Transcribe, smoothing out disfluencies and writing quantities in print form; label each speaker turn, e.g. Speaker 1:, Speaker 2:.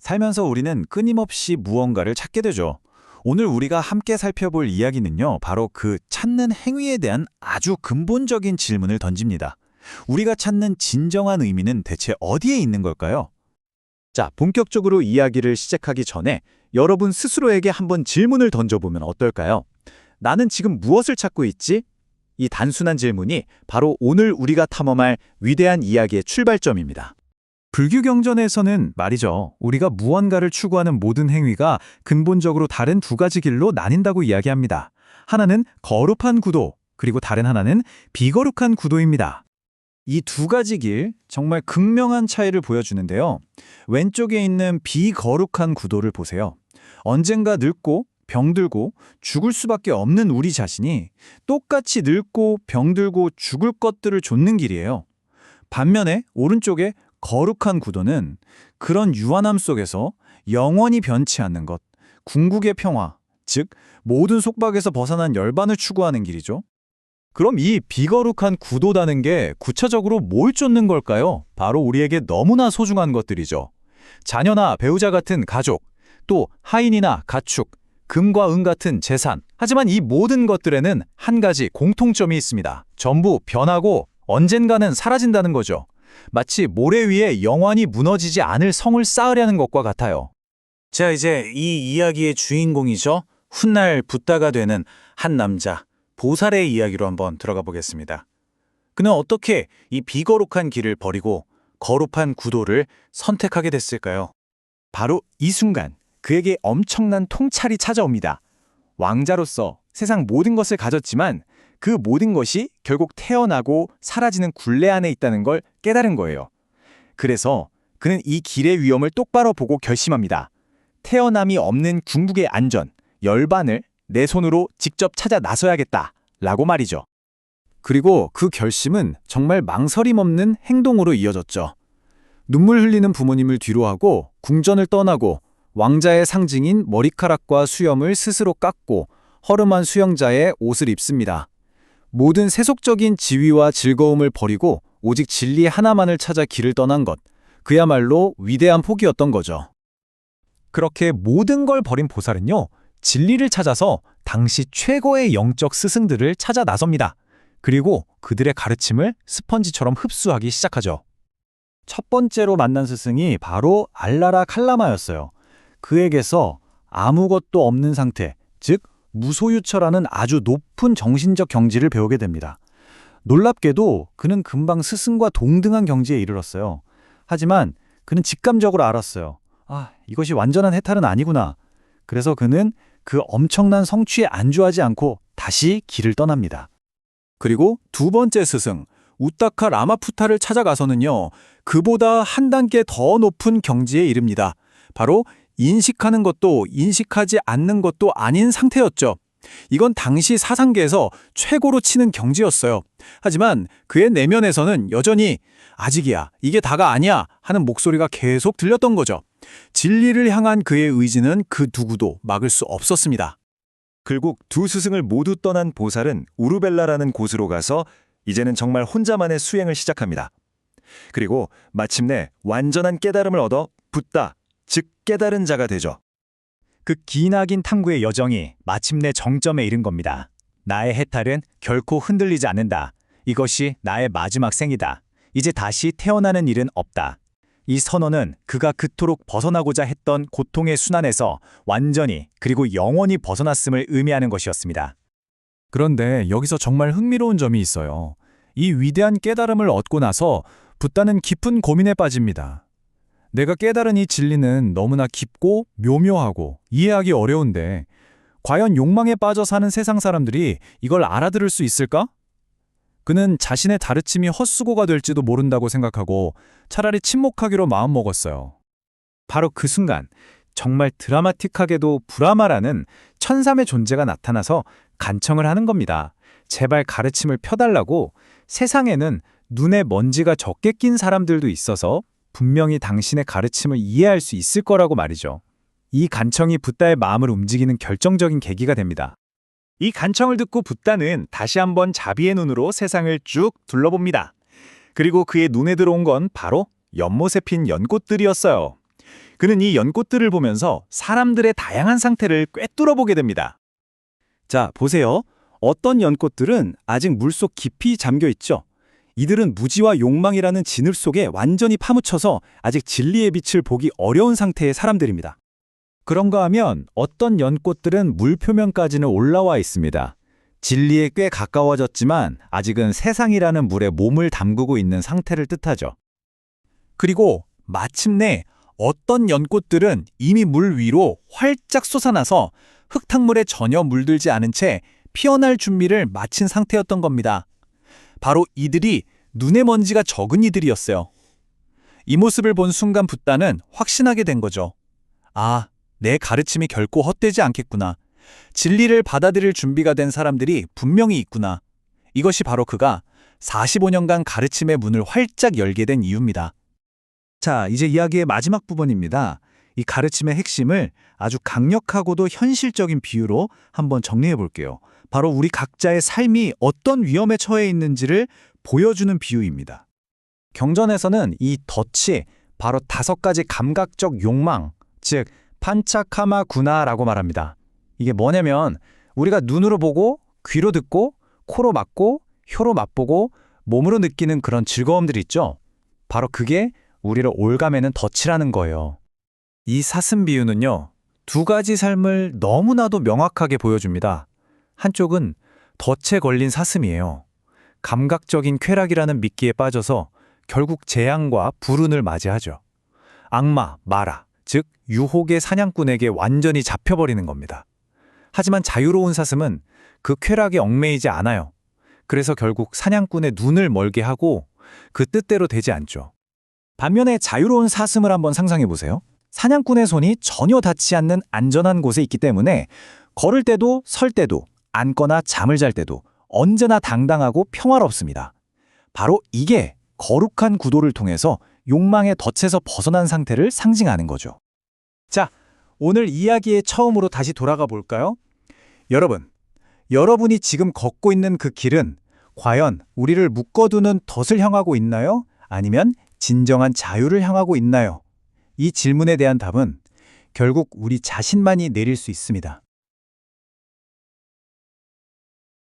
Speaker 1: 살면서 우리는 끊임없이 무언가를 찾게 되죠. 오늘 우리가 함께 살펴볼 이야기는요, 바로 그 찾는 행위에 대한 아주 근본적인 질문을 던집니다. 우리가 찾는 진정한 의미는 대체 어디에 있는 걸까요?
Speaker 2: 자, 본격적으로 이야기를 시작하기 전에 여러분 스스로에게 한번 질문을 던져보면 어떨까요? 나는 지금 무엇을 찾고 있지? 이 단순한 질문이 바로 오늘 우리가 탐험할 위대한 이야기의 출발점입니다.
Speaker 1: 불교 경전에서는 말이죠, 우리가 무언가를 추구하는 모든 행위가 근본적으로 다른 두 가지 길로 나뉜다고 이야기합니다. 하나는 거룩한 구도, 그리고 다른 하나는 비거룩한 구도입니다. 이 두 가지 길, 정말 극명한 차이를 보여주는데요. 왼쪽에 있는 비거룩한 구도를 보세요. 언젠가 늙고 병들고 죽을 수밖에 없는 우리 자신이 똑같이 늙고 병들고 죽을 것들을 좇는 길이에요. 반면에 오른쪽에 거룩한 구도는 그런 유한함 속에서 영원히 변치 않는 것, 궁극의 평화, 즉 모든 속박에서 벗어난 열반을 추구하는 길이죠. 그럼 이 비거룩한 구도라는 게 구체적으로 뭘 쫓는 걸까요? 바로 우리에게 너무나 소중한 것들이죠. 자녀나 배우자 같은 가족, 또 하인이나 가축, 금과 은 같은 재산. 하지만 이 모든 것들에는 한 가지 공통점이 있습니다. 전부 변하고 언젠가는 사라진다는 거죠. 마치 모래 위에 영원히 무너지지 않을 성을 쌓으려는 것과 같아요. 자, 이제 이 이야기의 주인공이죠. 훗날 붓다가 되는 한 남자, 보살의 이야기로 한번 들어가 보겠습니다. 그는 어떻게 이 비거룩한 길을 버리고 거룩한 구도를 선택하게 됐을까요?
Speaker 2: 바로 이 순간 그에게 엄청난 통찰이 찾아옵니다. 왕자로서 세상 모든 것을 가졌지만 그 모든 것이 결국 태어나고 사라지는 굴레 안에 있다는 걸 깨달은 거예요. 그래서 그는 이 길의 위험을 똑바로 보고 결심합니다. 태어남이 없는 궁극의 안전, 열반을 내 손으로 직접 찾아 나서야겠다 라고 말이죠.
Speaker 1: 그리고 그 결심은 정말 망설임 없는 행동으로 이어졌죠. 눈물 흘리는 부모님을 뒤로하고 궁전을 떠나고 왕자의 상징인 머리카락과 수염을 스스로 깎고 허름한 수영자의 옷을 입습니다. 모든 세속적인 지위와 즐거움을 버리고 오직 진리 하나만을 찾아 길을 떠난 것, 그야말로 위대한 포기였던 거죠.
Speaker 2: 그렇게 모든 걸 버린 보살은요, 진리를 찾아서 당시 최고의 영적 스승들을 찾아 나섭니다. 그리고 그들의 가르침을 스펀지처럼 흡수하기 시작하죠.
Speaker 1: 첫 번째로 만난 스승이 바로 알라라 칼라마였어요. 그에게서 아무것도 없는 상태, 즉 무소유처라는 아주 높은 정신적 경지를 배우게 됩니다. 놀랍게도 그는 금방 스승과 동등한 경지에 이르렀어요. 하지만 그는 직감적으로 알았어요. 이것이 완전한 해탈은 아니구나. 그래서 그는 그 엄청난 성취에 안주하지 않고 다시 길을 떠납니다. 그리고 두 번째 스승, 우타카 라마푸타를 찾아가서는요, 그보다 한 단계 더 높은 경지에 이릅니다. 바로 인식하는 것도 인식하지 않는 것도 아닌 상태였죠. 이건 당시 사상계에서 최고로 치는 경지였어요. 하지만 그의 내면에서는 여전히 아직이야, 이게 다가 아니야 하는 목소리가 계속 들렸던 거죠. 진리를 향한 그의 의지는 그 누구도 막을 수 없었습니다.
Speaker 3: 결국 두 스승을 모두 떠난 보살은 우르벨라라는 곳으로 가서 이제는 정말 혼자만의 수행을 시작합니다. 그리고 마침내 완전한 깨달음을 얻어 붓다, 즉 깨달은 자가 되죠.
Speaker 2: 그 기나긴 탐구의 여정이 마침내 정점에 이른 겁니다. 나의 해탈은 결코 흔들리지 않는다. 이것이 나의 마지막 생이다. 이제 다시 태어나는 일은 없다. 이 선언은 그가 그토록 벗어나고자 했던 고통의 순환에서 완전히 그리고 영원히 벗어났음을 의미하는 것이었습니다.
Speaker 1: 그런데 여기서 정말 흥미로운 점이 있어요. 이 위대한 깨달음을 얻고 나서 붓다는 깊은 고민에 빠집니다. 내가 깨달은 이 진리는 너무나 깊고 묘묘하고 이해하기 어려운데 과연 욕망에 빠져 사는 세상 사람들이 이걸 알아들을 수 있을까? 그는 자신의 가르침이 헛수고가 될지도 모른다고 생각하고 차라리 침묵하기로 마음먹었어요.
Speaker 2: 바로 그 순간 정말 드라마틱하게도 브라마라는 천삼의 존재가 나타나서 간청을 하는 겁니다. 제발 가르침을 펴달라고. 세상에는 눈에 먼지가 적게 낀 사람들도 있어서 분명히 당신의 가르침을 이해할 수 있을 거라고 말이죠. 이 간청이 붓다의 마음을 움직이는 결정적인 계기가 됩니다. 이 간청을 듣고 붓다는 다시 한번 자비의 눈으로 세상을 쭉 둘러봅니다. 그리고 그의 눈에 들어온 건 바로 연못에 핀 연꽃들이었어요.
Speaker 1: 그는 이 연꽃들을 보면서 사람들의 다양한 상태를 꿰뚫어 보게 됩니다.
Speaker 4: 자, 보세요. 어떤 연꽃들은 아직 물속 깊이 잠겨 있죠. 이들은 무지와 욕망이라는 진흙 속에 완전히 파묻혀서 아직 진리의 빛을 보기 어려운 상태의 사람들입니다.
Speaker 2: 그런가 하면 어떤 연꽃들은 물 표면까지는 올라와 있습니다. 진리에 꽤 가까워졌지만 아직은 세상이라는 물에 몸을 담그고 있는 상태를 뜻하죠.
Speaker 1: 그리고 마침내 어떤 연꽃들은 이미 물 위로 활짝 솟아나서 흙탕물에 전혀 물들지 않은 채 피어날 준비를 마친 상태였던 겁니다. 바로 이들이 눈에 먼지가 적은 이들이었어요. 이 모습을 본 순간 붓다는 확신하게 된 거죠. 아, 내 가르침이 결코 헛되지 않겠구나. 진리를 받아들일 준비가 된 사람들이 분명히 있구나. 이것이 바로 그가 45년간 가르침의 문을 활짝 열게 된 이유입니다.
Speaker 4: 자, 이제 이야기의 마지막 부분입니다. 이 가르침의 핵심을 아주 강력하고도 현실적인 비유로 한번 정리해 볼게요. 바로 우리 각자의 삶이 어떤 위험에 처해 있는지를 보여주는 비유입니다.
Speaker 2: 경전에서는 이 덫이 바로 5가지 감각적 욕망, 즉 판차카마구나라고 말합니다. 이게 뭐냐면 우리가 눈으로 보고 귀로 듣고 코로 맡고 혀로 맛보고 몸으로 느끼는 그런 즐거움들 있죠. 바로 그게 우리를 올가매는 덫이라는 거예요. 이 사슴 비유는요, 2가지 삶을 너무나도 명확하게 보여줍니다. 한쪽은 덫에 걸린 사슴이에요. 감각적인 쾌락이라는 미끼에 빠져서 결국 재앙과 불운을 맞이하죠. 악마, 마라, 즉 유혹의 사냥꾼에게 완전히 잡혀버리는 겁니다. 하지만 자유로운 사슴은 그 쾌락에 얽매이지 않아요. 그래서 결국 사냥꾼의 눈을 멀게 하고 그 뜻대로 되지 않죠.
Speaker 1: 반면에 자유로운 사슴을 한번 상상해 보세요. 사냥꾼의 손이 전혀 닿지 않는 안전한 곳에 있기 때문에 걸을 때도 설 때도 앉거나 잠을 잘 때도 언제나 당당하고 평화롭습니다. 바로 이게 거룩한 구도를 통해서 욕망의 덫에서 벗어난 상태를 상징하는 거죠. 자, 오늘 이야기의 처음으로 다시 돌아가 볼까요? 여러분이 지금 걷고 있는 그 길은 과연 우리를 묶어두는 덫을 향하고 있나요? 아니면 진정한 자유를 향하고 있나요? 이 질문에 대한 답은 결국 우리 자신만이 내릴 수 있습니다.